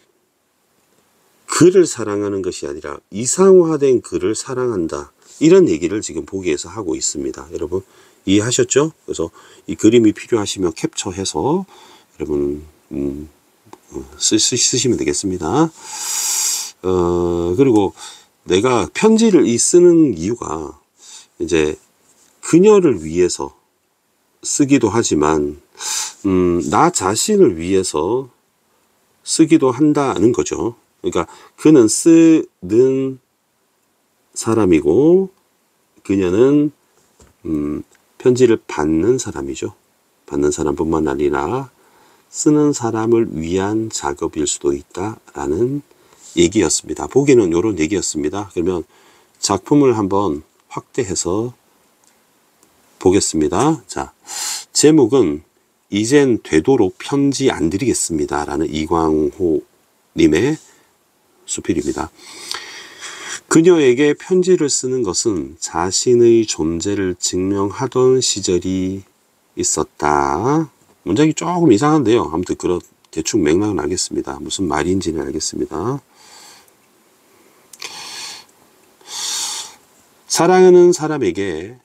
그를 사랑하는 것이 아니라 이상화된 그를 사랑한다. 이런 얘기를 지금 보기에서 하고 있습니다. 여러분 이해하셨죠? 그래서 이 그림이 필요하시면 캡처해서 여러분 쓰시면 되겠습니다. 그리고 내가 편지를 쓰는 이유가 이제 그녀를 위해서 쓰기도 하지만 나 자신을 위해서 쓰기도 한다는 거죠. 그러니까 그는 쓰는 사람이고 그녀는 편지를 받는 사람이죠. 받는 사람뿐만 아니라 쓰는 사람을 위한 작업일 수도 있다라는 얘기였습니다. 보기는 이런 얘기였습니다. 그러면 작품을 한번 확대해서 보겠습니다. 자, 제목은 이젠 되도록 편지 안 드리겠습니다 라는 이광호 님의 수필입니다. 그녀에게 편지를 쓰는 것은 자신의 존재를 증명하던 시절이 있었다. 문장이 조금 이상한데요. 아무튼 대충 맥락은 알겠습니다. 무슨 말인지는 알겠습니다. 사랑하는 사람에게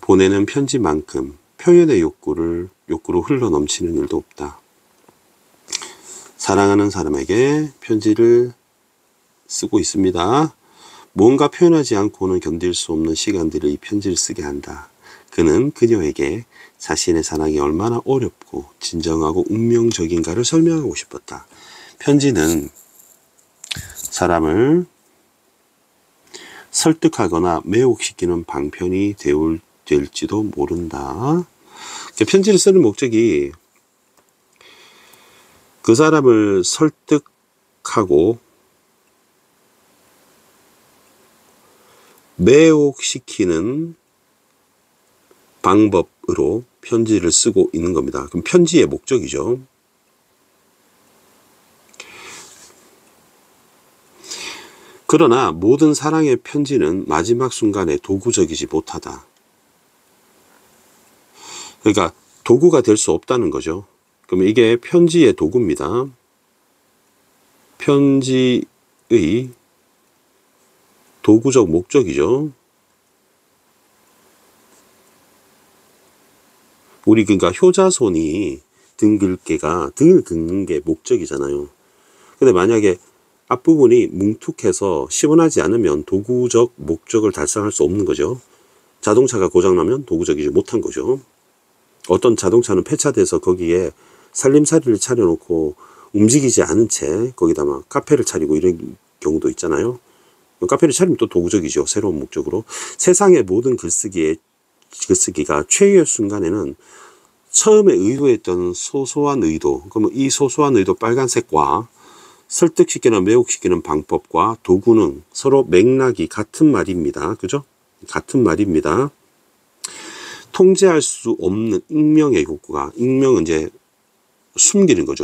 보내는 편지만큼 표현의 욕구로 흘러 넘치는 일도 없다. 사랑하는 사람에게 편지를 쓰고 있습니다. 뭔가 표현하지 않고는 견딜 수 없는 시간들을 이 편지를 쓰게 한다. 그는 그녀에게 자신의 사랑이 얼마나 어렵고 진정하고 운명적인가를 설명하고 싶었다. 편지는 사람을 설득하거나 매혹시키는 방편이 될지도 모른다. 편지를 쓰는 목적이 그 사람을 설득하고 매혹시키는 방법으로 편지를 쓰고 있는 겁니다. 그럼 편지의 목적이죠. 그러나 모든 사랑의 편지는 마지막 순간에 도구적이지 못하다. 그러니까 도구가 될 수 없다는 거죠. 그러면 이게 편지의 도구입니다. 편지의 도구적 목적이죠. 우리 그러니까 효자손이 등을 긁는 게 목적이잖아요. 근데 만약에 앞부분이 뭉툭해서 시원하지 않으면 도구적 목적을 달성할 수 없는 거죠. 자동차가 고장나면 도구적이지 못한 거죠. 어떤 자동차는 폐차돼서 거기에 살림살이를 차려놓고 움직이지 않은 채 거기다 막 카페를 차리고 이런 경우도 있잖아요. 카페를 차리면 또 도구적이죠. 새로운 목적으로. 세상의 모든 글쓰기가 최후의 순간에는 처음에 의도했던 소소한 의도, 그러면 이 소소한 의도 빨간색과 설득시키는 매혹시키는 방법과 도구는 서로 맥락이 같은 말입니다. 그죠? 같은 말입니다. 통제할 수 없는 익명의 욕구가, 익명은 이제 숨기는 거죠.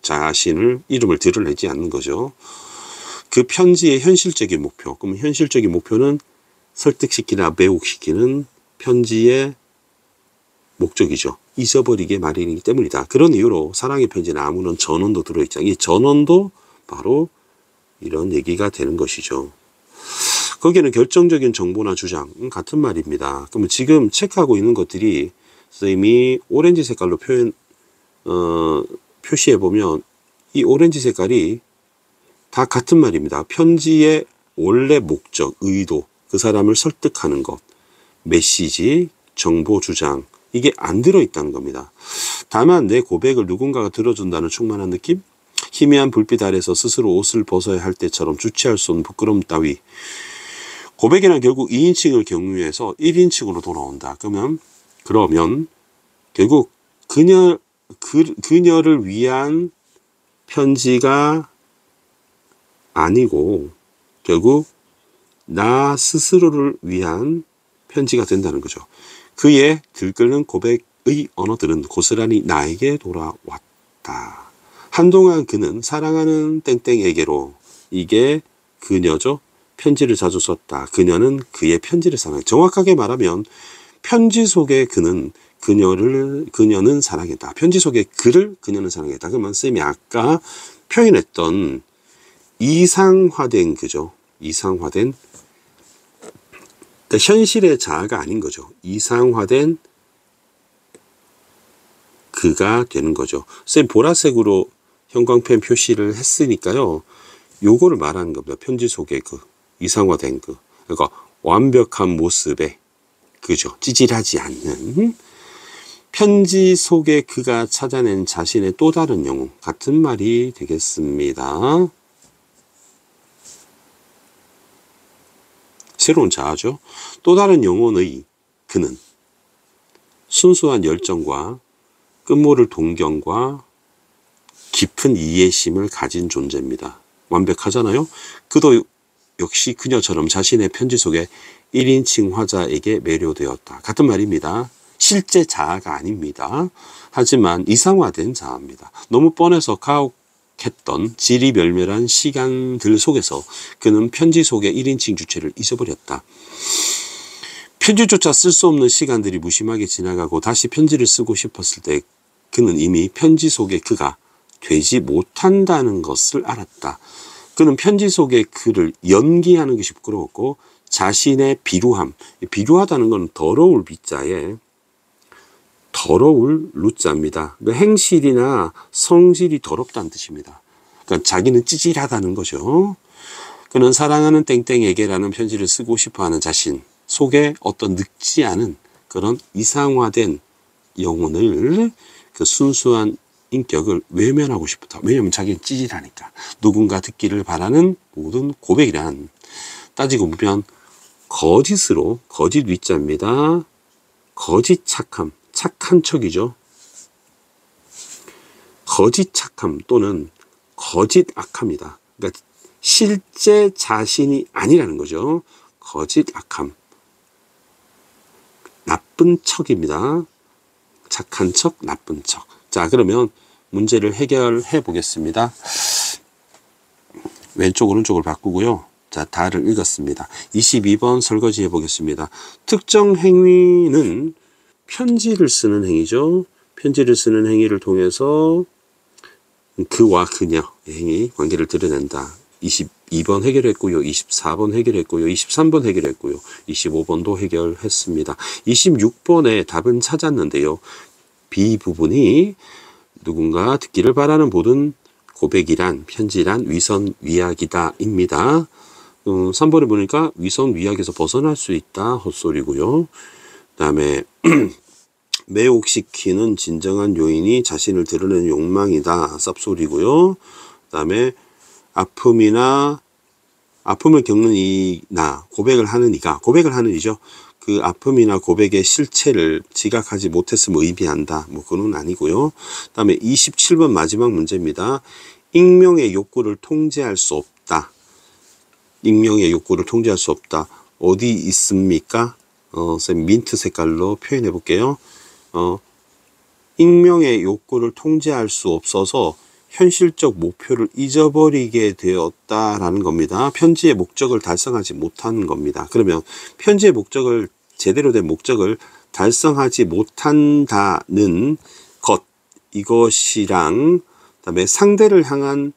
자신을 이름을 드러내지 않는 거죠. 그 편지의 현실적인 목표, 그러면 현실적인 목표는 설득시키나 매혹시키는 편지의 목적이죠. 잊어버리게 마련이기 때문이다. 그런 이유로 사랑의 편지는 아무런 전원도 들어있지 않아요. 이 전원도 바로 이런 얘기가 되는 것이죠. 거기에는 결정적인 정보나 주장 같은 말입니다. 그러면 지금 체크하고 있는 것들이 선생님이 오렌지 색깔로 표시해 보면 이 오렌지 색깔이 다 같은 말입니다. 편지의 원래 목적, 의도, 그 사람을 설득하는 것, 메시지, 정보, 주장, 이게 안 들어있다는 겁니다. 다만 내 고백을 누군가가 들어준다는 충만한 느낌? 희미한 불빛 아래서 스스로 옷을 벗어야 할 때처럼 주체할 수 없는 부끄러움 따위. 고백이란 결국 2인칭을 경유해서 1인칭으로 돌아온다. 그러면 결국 그녀를 위한 편지가 아니고 결국 나 스스로를 위한 편지가 된다는 거죠. 그의 들끓는 고백의 언어들은 고스란히 나에게 돌아왔다. 한동안 그는 사랑하는 땡땡에게로, 이게 그녀죠. 편지를 자주 썼다. 그녀는 그의 편지를 사랑했다. 정확하게 말하면 편지 속의 그녀는 사랑했다. 편지 속의 글을 그녀는 사랑했다. 그러면 쌤이 아까 표현했던 이상화된 그죠. 이상화된, 그러니까 현실의 자아가 아닌 거죠. 이상화된 그가 되는 거죠. 쌤 보라색으로 형광펜 표시를 했으니까요. 요거를 말하는 겁니다. 편지 속의 그 이상화된 그, 그러니까 완벽한 모습에 그죠. 찌질하지 않는 편지 속에 그가 찾아낸 자신의 또 다른 영혼 같은 말이 되겠습니다. 새로운 자아죠. 또 다른 영혼의 그는 순수한 열정과 끝모를 동경과 깊은 이해심을 가진 존재입니다. 완벽하잖아요. 그도 역시 그녀처럼 자신의 편지 속에 1인칭 화자에게 매료되었다. 같은 말입니다. 실제 자아가 아닙니다. 하지만 이상화된 자아입니다. 너무 뻔해서 가혹했던 지리멸멸한 시간들 속에서 그는 편지 속의 1인칭 주체를 잊어버렸다. 편지조차 쓸 수 없는 시간들이 무심하게 지나가고 다시 편지를 쓰고 싶었을 때 그는 이미 편지 속의 그가 되지 못한다는 것을 알았다. 그는 편지 속의 그를 연기하는 것이 부끄러웠고 자신의 비루함, 비루하다는 건 더러울 비자에 더러울 루자입니다. 행실이나 성질이 더럽다는 뜻입니다. 그러니까 자기는 찌질하다는 거죠. 그는 사랑하는 땡땡에게라는 편지를 쓰고 싶어하는 자신 속에 어떤 늙지 않은 그런 이상화된 영혼을, 그 순수한 인격을 외면하고 싶다. 왜냐하면 자기는 찌질하니까. 누군가 듣기를 바라는 모든 고백이란 따지고 보면 거짓으로, 거짓 위자입니다. 거짓 착함, 착한 척이죠. 거짓 착함 또는 거짓 악함이다. 그러니까 실제 자신이 아니라는 거죠. 거짓 악함. 나쁜 척입니다. 착한 척, 나쁜 척. 자, 그러면 문제를 해결해 보겠습니다. 왼쪽, 오른쪽을 바꾸고요. 자, 다를 읽었습니다. 22번 설거지 해 보겠습니다. 특정 행위는 편지를 쓰는 행위죠. 편지를 쓰는 행위를 통해서 그와 그녀의 행위, 관계를 드러낸다. 22번 해결했고요. 24번 해결했고요. 23번 해결했고요. 25번도 해결했습니다. 26번에 답은 찾았는데요. B 부분이 누군가 듣기를 바라는 모든 고백이란, 편지란 위선위약이다 입니다. 3번에 보니까 위선위약에서 벗어날 수 있다 헛소리고요. 그 다음에 매혹시키는 진정한 요인이 자신을 드러내는 욕망이다 쌉소리고요. 그 다음에 아픔을 겪는 이나 고백을 하는 이죠. 그 아픔이나 고백의 실체를 지각하지 못했음을 의미한다. 뭐 그건 아니고요. 그 다음에 27번 마지막 문제입니다. 익명의 욕구를 통제할 수 없다. 익명의 욕구를 통제할 수 없다. 어디 있습니까? 쌤 민트 색깔로 표현해 볼게요. 익명의 욕구를 통제할 수 없어서 현실적 목표를 잊어버리게 되었다라는 겁니다. 편지의 목적을 달성하지 못하는 겁니다. 그러면 편지의 목적을, 제대로 된 목적을 달성하지 못한다는 것, 이것이랑 그다음에 상대를 향한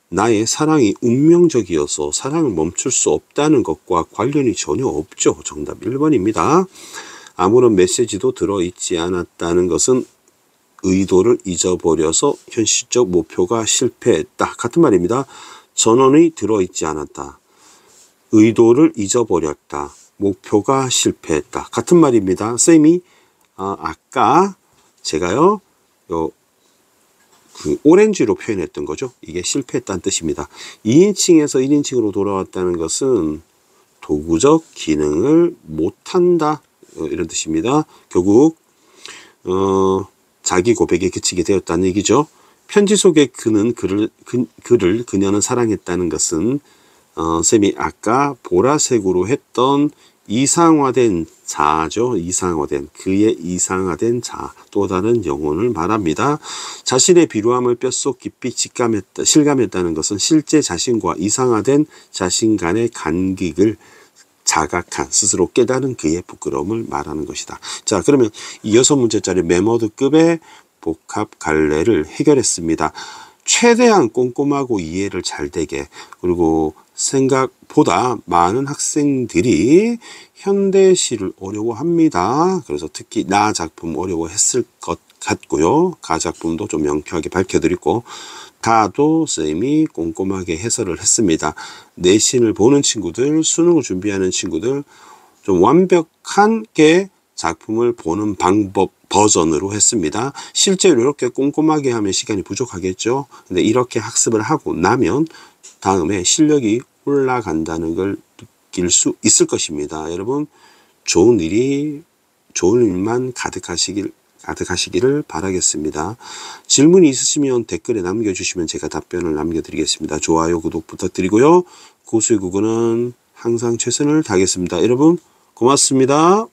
나의 사랑이 운명적이어서 사랑을 멈출 수 없다는 것과 관련이 전혀 없죠. 정답 1번입니다. 아무런 메시지도 들어있지 않았다는 것은 의도를 잊어버려서 현실적 목표가 실패했다. 같은 말입니다. 전원이 들어있지 않았다. 의도를 잊어버렸다. 목표가 실패했다. 같은 말입니다. 쌤이 아까 제가요 그 오렌지로 표현했던 거죠. 이게 실패했다는 뜻입니다. 2인칭에서 1인칭으로 돌아왔다는 것은 도구적 기능을 못한다 이런 뜻입니다. 결국 자기 고백에 그치게 되었다는 얘기죠. 편지 속에 그녀는 사랑했다는 것은 쌤이 아까 보라색으로 했던 이상화된 자죠. 이상화된, 그의 이상화된 자, 또 다른 영혼을 말합니다. 자신의 비루함을 뼛속 깊이 실감했다는 것은 실제 자신과 이상화된 자신 간의 간극을 자각한, 스스로 깨달은 그의 부끄러움을 말하는 것이다. 자, 그러면 이 6문제짜리 메모드급의 복합 갈래를 해결했습니다. 최대한 꼼꼼하고 이해를 잘 되게, 그리고 생각보다 많은 학생들이 현대시를 어려워합니다. 그래서 특히 나 작품 어려워했을 것 같고요. 가 작품도 좀 명쾌하게 밝혀드리고, 다도 쌤이 꼼꼼하게 해설을 했습니다. 내신을 보는 친구들, 수능을 준비하는 친구들, 좀 완벽하게 작품을 보는 방법 버전으로 했습니다. 실제로 이렇게 꼼꼼하게 하면 시간이 부족하겠죠. 근데 이렇게 학습을 하고 나면 다음에 실력이 올라간다는 걸 느낄 수 있을 것입니다. 여러분, 좋은 일만 가득하시기를 바라겠습니다. 질문이 있으시면 댓글에 남겨주시면 제가 답변을 남겨드리겠습니다. 좋아요, 구독 부탁드리고요. 고수의 국어는 항상 최선을 다하겠습니다. 여러분, 고맙습니다.